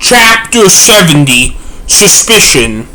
Chapter 70, Suspicion.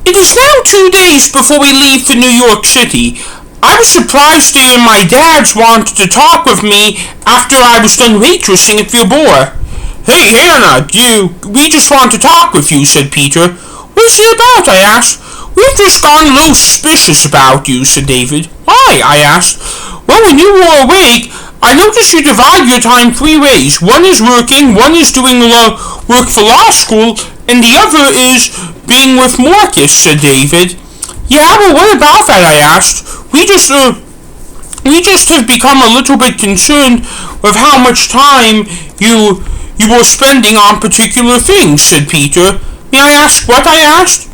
It is now 2 days before we leave for New York City. I was surprised to hear my dad's wanted to talk with me after I was done waitressing at the bar. "Hey, Hannah, we just want to talk with you," said Peter. "What is it about?" I asked. "We've just gone a little suspicious about you," said David. "Why?" I asked. "Well, when you were awake, I noticed you divide your time 3 ways. One is working, one is doing work for law school, and the other is being with Marcus," said David. "Yeah, well, what about that?" I asked. We just have become a little bit concerned with how much time you were spending on particular things," said Peter. "May I ask what?" I asked.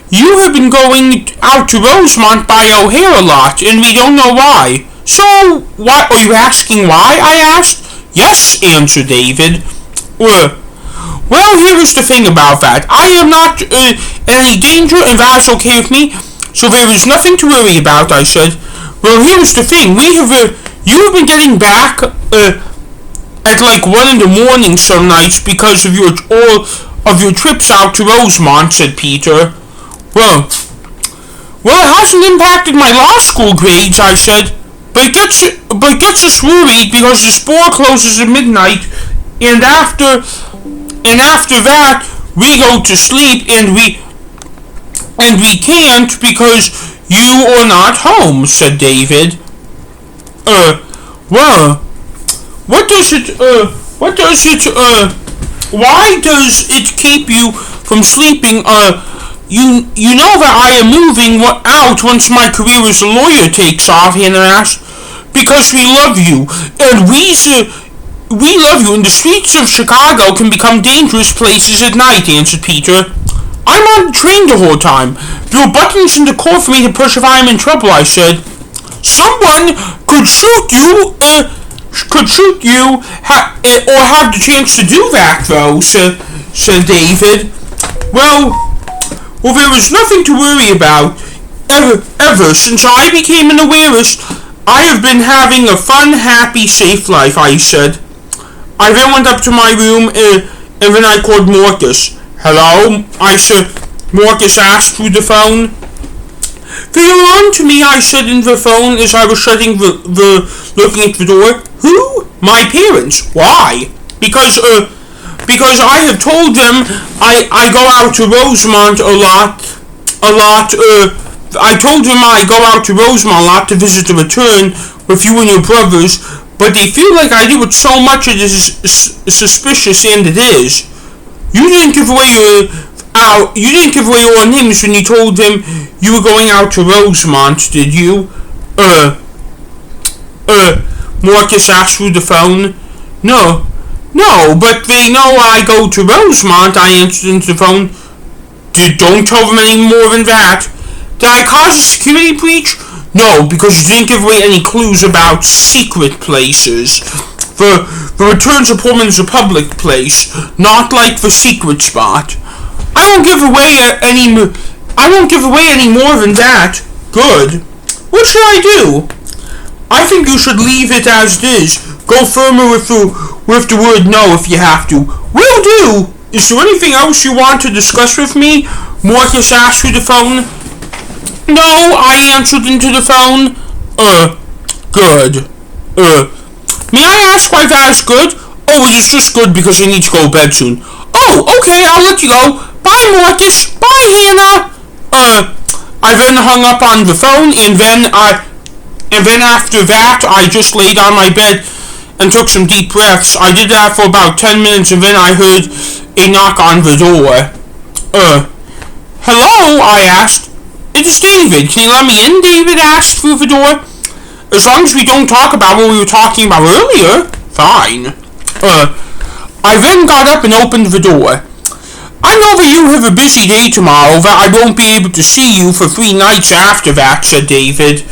"You have been going out to Rosemont by O'Hare a lot, and we don't know why." "So, what, are you asking why?" I asked. "Yes," answered David. Well, here is the thing about that. I am not in any danger, and that is okay with me, so there is nothing to worry about," I said. "Well, here is the thing. You have been getting back at like 1 in the morning some nights because of all of your trips out to Rosemont," said Peter. Well, it hasn't impacted my law school grades," I said. But it gets us worried because the store closes at midnight, and after that we go to sleep, and we can't because you are not home," said David. Well, why does it keep you from sleeping? You know that I am moving out once my career as a lawyer takes off," Hannah asked. "Because we love you, and we love you, and the streets of Chicago can become dangerous places at night," answered Peter. "I'm on the train the whole time. There are buttons in the car for me to push if I am in trouble," I said. "Someone could shoot you, or have the chance to do that, though," said David. Well, there is nothing to worry about. Ever since I became an Awarist, I have been having a fun, happy, safe life," I said. I then went up to my room, and then I called Marcus. "Hello?" I said. Marcus asked through the phone. "They are on to me," I said in the phone as I was shutting looking at the door. "Who?" "My parents." "Why?" Because I have told them I go out to Rosemont a lot. I told them I go out to Rosemont a lot to visit the return with you and your brothers, but they feel like I do it so much it is suspicious, and it is. You didn't give away your names when you told them you were going out to Rosemont, did you?" Marcus asked through the phone. No, but they know I go to Rosemont," I answered into the phone. "Don't tell them any more than that." "Did I cause a security breach?" "No, because you didn't give away any clues about secret places. The returns appointment is a public place, not like the secret spot. I won't give away any more than that." "Good. What should I do?" "I think you should leave it as it is. Go firmer with the word no if you have to." "Will do." "Is there anything else you want to discuss with me?" Marcus asked through the phone. "No," I answered into the phone. Good. May I ask why that is good?" "Oh, it is just good because I need to go to bed soon." "Oh, okay, I'll let you go. Bye, Marcus. Bye, Hannah." I then hung up on the phone, and then after that, I just laid on my bed and took some deep breaths. I did that for about 10 minutes, and then I heard a knock on the door. "Hello?" I asked. "It is David. Can you let me in?" David asked through the door. "As long as we don't talk about what we were talking about earlier." "Fine." I then got up and opened the door. "I know that you have a busy day tomorrow, that I won't be able to see you for 3 nights after that," said David.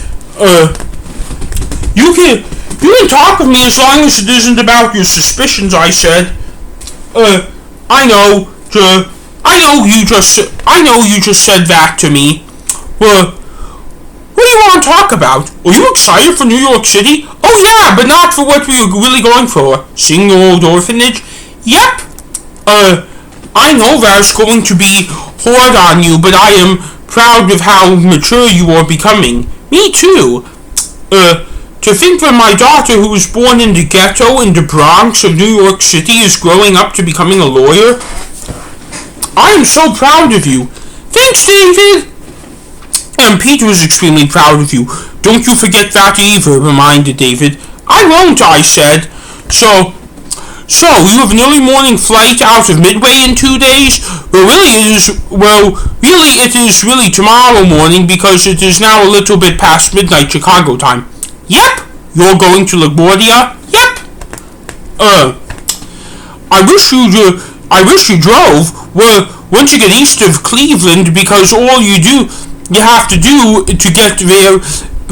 You can talk with me as long as it isn't about your suspicions," I said. I know you just said that to me." "Well, what do you want to talk about? Are you excited for New York City?" "Oh yeah, but not for what we were really going for." "Seeing the old orphanage?" "Yep." I know that's going to be hard on you, but I am proud of how mature you are becoming. Me too. To think that my daughter, who was born in the ghetto in the Bronx of New York City, is growing up to becoming a lawyer. I am so proud of you. Thanks, David. And Peter is extremely proud of you. Don't you forget that either, reminded David. I won't, I said. So you have an early morning flight out of Midway in 2 days? Really it is really tomorrow morning because it is now a little bit past midnight Chicago time. Yep. You're going to LaGuardia? Yep. I wish you drove. Once you get east of Cleveland, because all you have to do to get there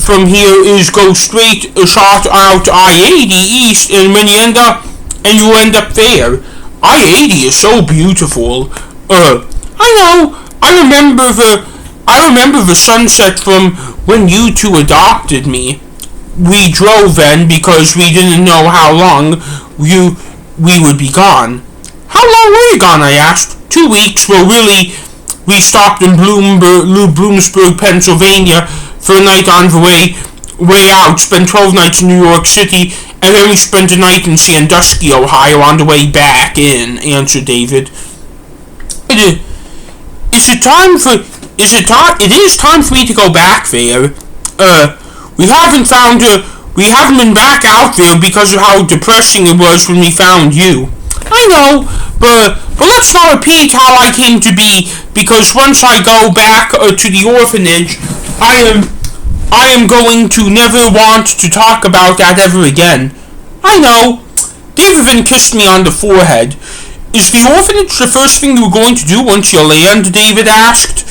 from here is go straight a shot out I-80 east, and when you end up there. I-80 is so beautiful. I know. I remember the sunset from when you two adopted me. We drove then because we didn't know how long we would be gone. How long were you gone, I asked. 2 weeks. Well, really, we stopped in Bloomsburg, Pennsylvania for a night on the way out, spent 12 nights in New York City, and then we spent a night in Sandusky, Ohio on the way back in, answered David. It is time for me to go back there. We haven't been back out there because of how depressing it was when we found you. I know, but let's not repeat how I came to be, because once I go back to the orphanage, I am going to never want to talk about that ever again. I know. David then kissed me on the forehead. Is the orphanage the first thing you were going to do once you land? David asked.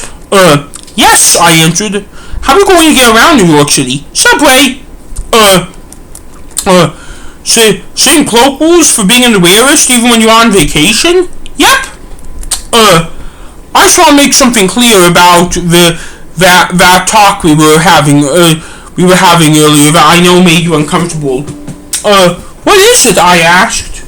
Yes, I answered. How are you going to get around New York City? Subway. Same cloak rules for being in the Awarist even when you're on vacation? Yep. I just want to make something clear about that talk we were having earlier that I know made you uncomfortable. What is it? I asked.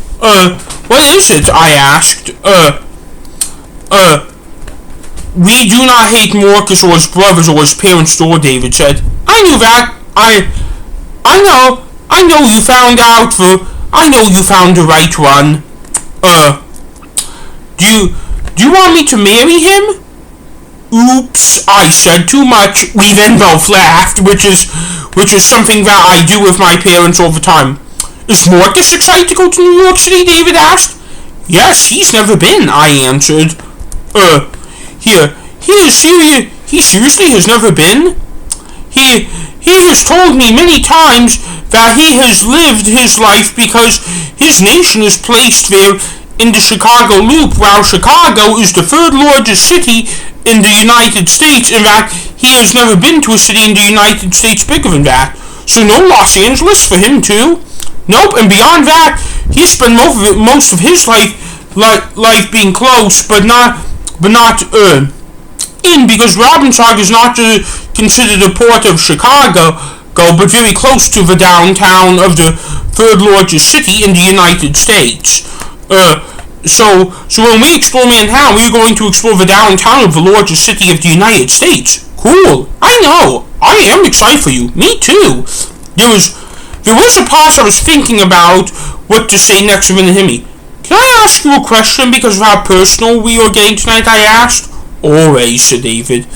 We do not hate Marcus or his brothers or his parents, or David said. I knew that. I know you found the right one. Do you want me to marry him? Oops, I said too much. We then both laughed, which is something that I do with my parents all the time. Is Marcus excited to go to New York City? David asked. Yes, he's never been, I answered. He seriously has never been? He has told me many times that he has lived his life because his nation is placed there in the Chicago Loop, while Chicago is the third largest city in the United States, and that he has never been to a city in the United States bigger than that. So no Los Angeles for him too? Nope, and beyond that, he spent most of his life being close, but not in, because Robbinsog is not considered a part of Chicago, but very close to the downtown of the third largest city in the United States. So when we explore Manhattan, we're going to explore the downtown of the largest city of the United States. Cool. I know. I am excited for you. Me too. There was a pause. I was thinking about what to say next to Himmy. Can I ask you a question because of how personal we are getting tonight? I asked. Always, said David.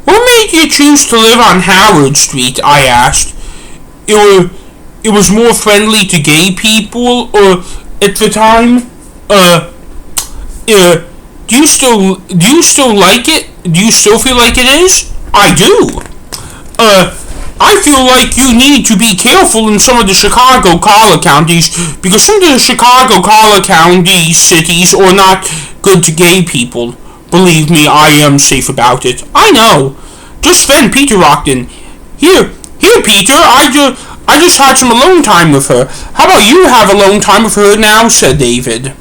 What made you choose to live on Howard Street? I asked. It was more friendly to gay people, or at the time. Do you still like it? Do you still feel like it is? I do. I feel like you need to be careful in some of the Chicago collar counties, because some of the Chicago collar county cities are not good to gay people. Believe me, I am safe about it. I know. Just then, Peter walked in. Here, Peter, I just had some alone time with her. How about you have alone time with her now? Said David.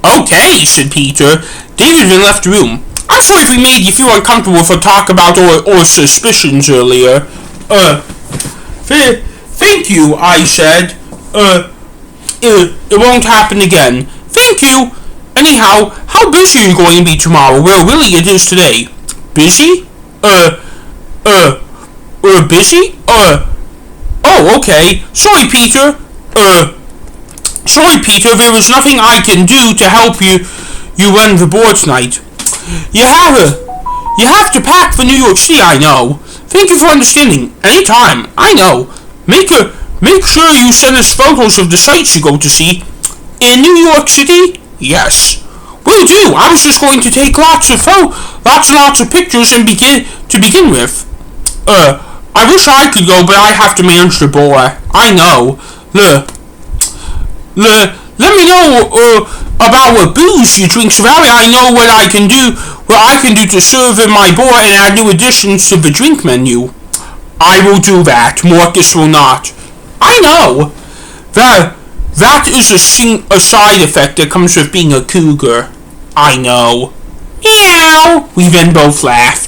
Okay, said Peter. David then left the room. I'm sorry if we made you feel uncomfortable with our talk about our suspicions earlier. Thank you, I said. It won't happen again. Thank you. Anyhow, how busy are you going to be tomorrow? Well, really, it is today. Busy? Busy? Oh, okay. Sorry, Peter. Sorry, Peter, there is nothing I can do to help you run the board tonight. You have to pack for New York City, I know. Thank you for understanding. Anytime, I know. Make sure you send us photos of the sights you go to see. In New York City? Yes. Will do. I was just going to take lots and lots of pictures and begin with. I wish I could go, but I have to manage the boy. I know. Let me know about what booze you drink, so that way I know what I can do to serve in my bar and add new additions to the drink menu. I will do that. Marcus will not. I know. That is a side effect that comes with being a cougar. I know. Meow. We then both laughed.